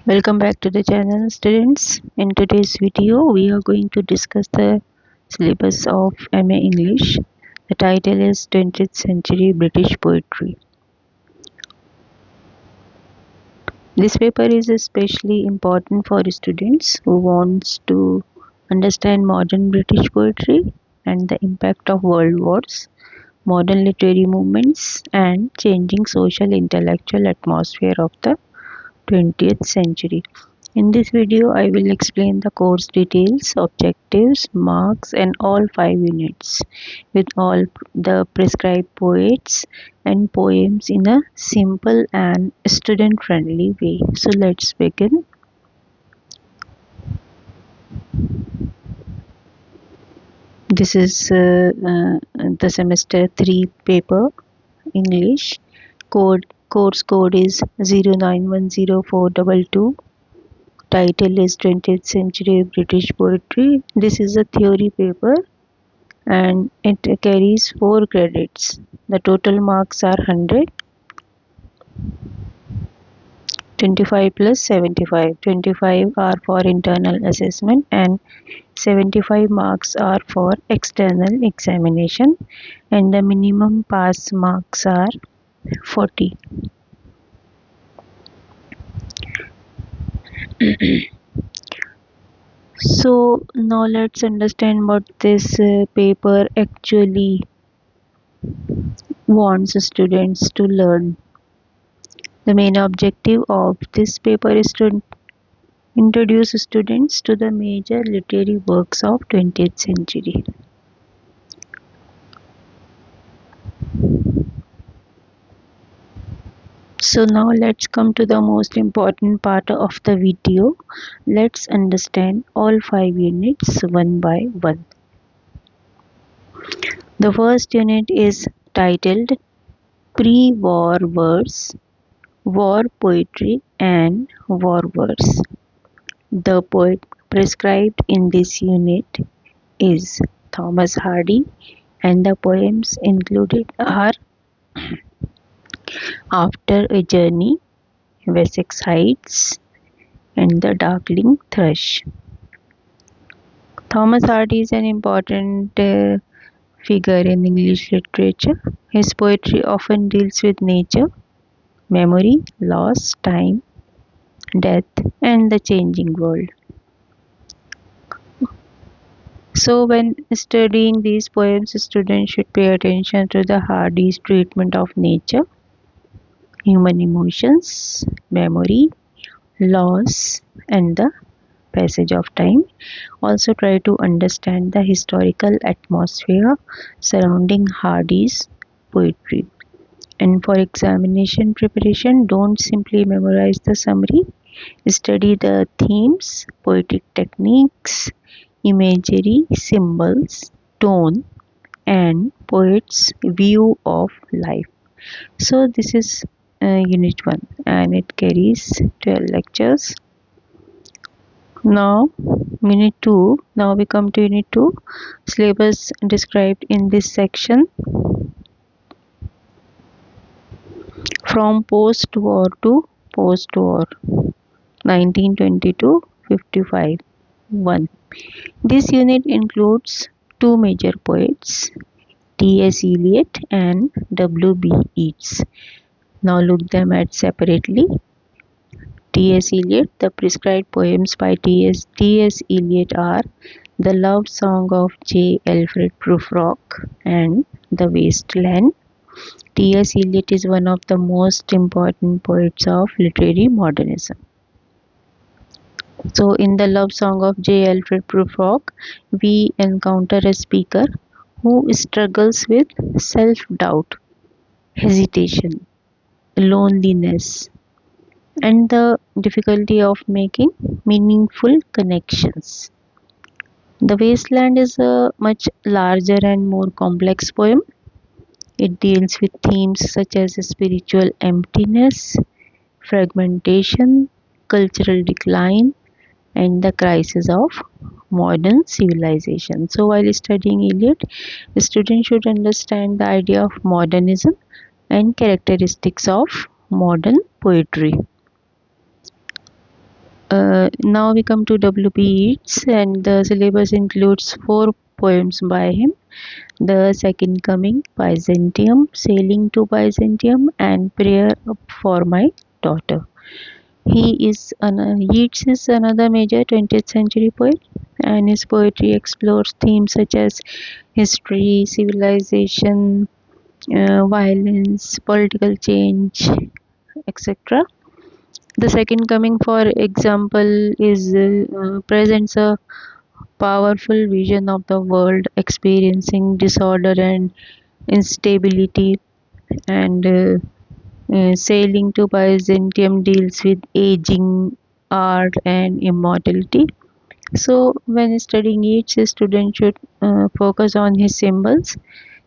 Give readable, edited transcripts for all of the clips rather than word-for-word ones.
Welcome back to the channel, students. In today's video we are going to discuss the syllabus of MA English. The title is 20th Century British Poetry. This paper is especially important for students who wants to understand modern British poetry and the impact of world wars, modern literary movements and changing social intellectual atmosphere of the 20th century. In this video, I will explain the course details, objectives, marks and all 5 units with all the prescribed poets and poems in a simple and student-friendly way. So let's begin. This is the semester 3 paper, English. Course code is 0910422. Title is 20th Century British Poetry. This is a theory paper and it carries 4 credits. The total marks are 100, 25 plus 75. 25 are for internal assessment and 75 marks are for external examination, and the minimum pass marks are 40. So now let's understand what this paper actually wants students to learn. The main objective of this paper is to introduce students to the major literary works of 20th century. So now let's come to the most important part of the video. Let's understand all 5 units one by one. The first unit is titled Pre-War Verse, War Poetry and War Verse. The poet prescribed in this unit is Thomas Hardy, and the poems included are After a Journey, Wessex Heights, and The Darkling Thrush. Thomas Hardy is an important figure in English literature. His poetry often deals with nature, memory, loss, time, death, and the changing world. So when studying these poems, students should pay attention to the Hardy's treatment of nature, human emotions, memory, loss, and the passage of time. Also try to understand the historical atmosphere surrounding Hardy's poetry. And for examination preparation, don't simply memorize the summary. Study the themes, poetic techniques, imagery, symbols, tone, and poet's view of life. So this is unit 1 and it carries 12 lectures. Now we come to unit 2, syllabus described in this section. From post-war to post-war, 1922-55. 1. This unit includes 2 major poets, T.S. Eliot and W.B. Yeats. Now look them at separately. T.S. Eliot. The prescribed poems by T.S. Eliot are The Love Song of J. Alfred Prufrock and The Waste Land. T.S. Eliot is one of the most important poets of literary modernism. So in The Love Song of J. Alfred Prufrock, we encounter a speaker who struggles with self-doubt, hesitation, loneliness, and the difficulty of making meaningful connections. The Wasteland is a much larger and more complex poem. It deals with themes such as spiritual emptiness, fragmentation, cultural decline, and the crisis of modern civilization. So while studying Eliot, the student should understand the idea of modernism and characteristics of modern poetry. Now we come to W.B. Yeats, and the syllabus includes four poems by him: The Second Coming, Byzantium, Sailing to Byzantium, and Prayer for My Daughter. Yeats is another major 20th century poet, and his poetry explores themes such as history, civilization, violence, political change, etc. The Second Coming, for example, is presents a powerful vision of the world experiencing disorder and instability, and Sailing to Byzantium deals with aging, art, and immortality. So, when studying each, a student should focus on his symbols,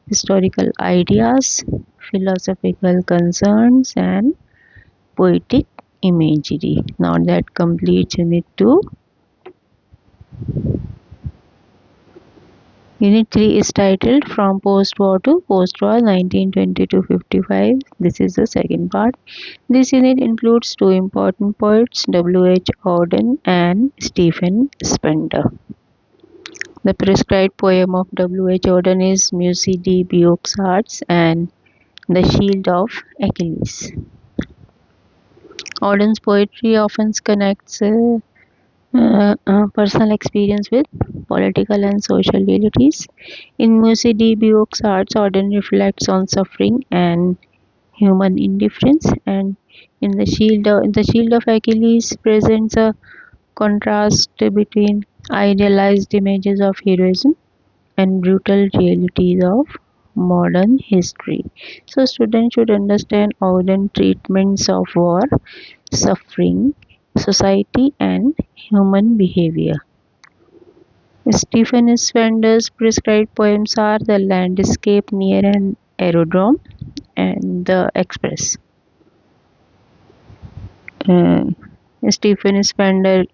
historical ideas, philosophical concerns, and poetic imagery. Now that completes Unit 2. Unit 3 is titled From Post-War to Post-War 1920 to 55. This is the second part. This unit includes two important poets, W. H. Auden and Stephen Spender. The prescribed poem of W. H. Auden is Musée de Beaux-Arts and The Shield of Achilles. Auden's poetry often connects personal experience with political and social realities. In Musée de Beaux-Arts, Auden reflects on suffering and human indifference, and in the Shield of Achilles presents a contrast between idealized images of heroism and brutal realities of modern history. So students should understand Auden treatments of war, suffering, society, and human behavior. Stephen Spender's prescribed poems are The Landscape Near an Aerodrome and The Express. Uh, Stephen Spender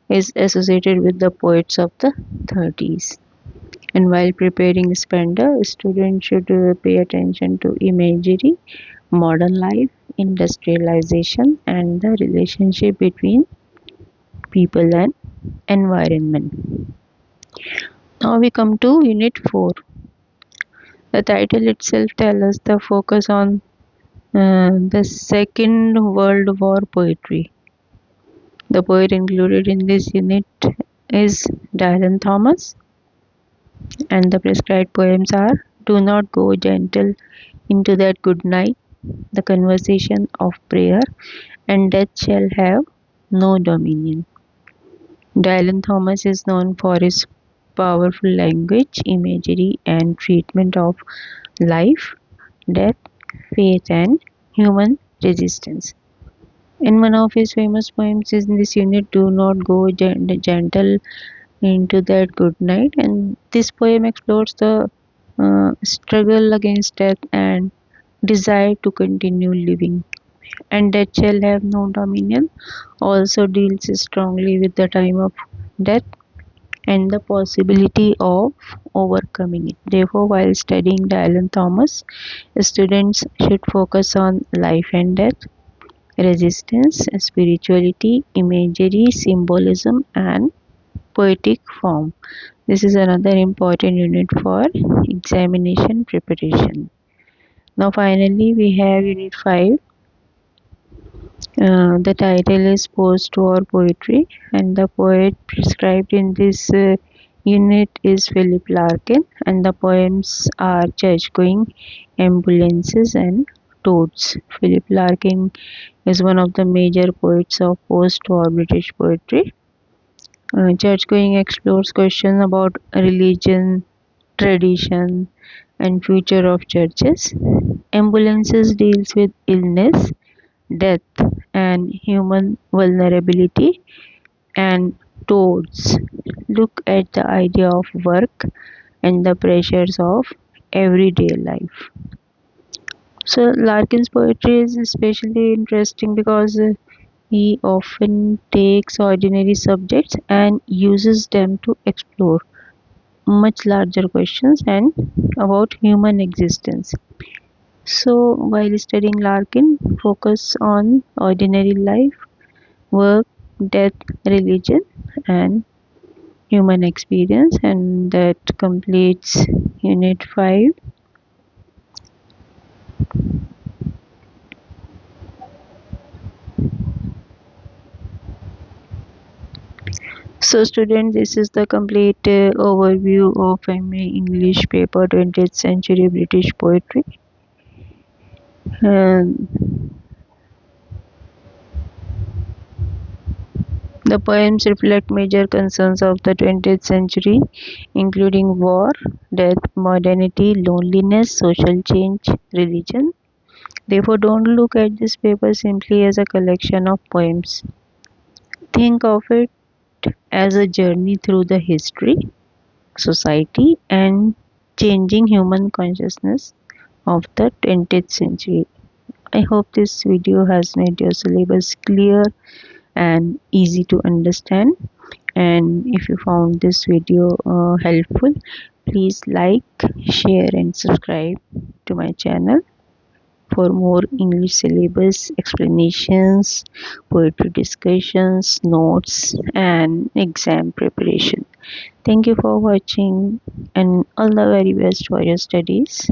is associated with the poets of the 30s. And while preparing Spender, students should pay attention to imagery, modern life, industrialization, and the relationship between people and environment. Now we come to Unit 4. The title itself tells us the focus on the Second World War poetry. The poet included in this unit is Dylan Thomas, and the prescribed poems are Do Not Go Gentle into That Good Night, The Conversation of Prayer, and Death Shall Have No Dominion. Dylan Thomas is known for his powerful language, imagery, and treatment of life, death, faith, and human resistance. In one of his famous poems in this unit, Do Not Go Gentle into That Good Night, and this poem explores the struggle against death and desire to continue living. And Death Shall Have No Dominion also deals strongly with the time of death and the possibility of overcoming it. Therefore, while studying Dylan Thomas, students should focus on life and death, resistance, spirituality, imagery, symbolism, and poetic form. This is another important unit for examination preparation. Now, finally, we have Unit 5. The title is Post-War Poetry, and the poet prescribed in this unit is Philip Larkin, and the poems are Church-Going, Ambulances, and Toads. Philip Larkin is one of the major poets of post-war British poetry. Church-Going explores questions about religion, tradition, and future of churches. Ambulances deals with illness, death, and human vulnerability, and Toads look at the idea of work and the pressures of everyday life. So Larkin's poetry is especially interesting because he often takes ordinary subjects and uses them to explore much larger questions and about human existence. So while studying Larkin, focus on ordinary life, work, death, religion, and human experience, and that completes Unit 5. So students, this is the complete overview of MA English paper 20th Century British Poetry. The poems reflect major concerns of the 20th century, including war, death, modernity, loneliness, social change, religion. Therefore, don't look at this paper simply as a collection of poems. Think of it as a journey through the history, society, and changing human consciousness of the 20th century. I hope this video has made your syllabus clear and easy to understand. And if you found this video helpful, please like, share, and subscribe to my channel for more English syllabus explanations, poetry discussions, notes, and exam preparation. Thank you for watching, and all the very best for your studies.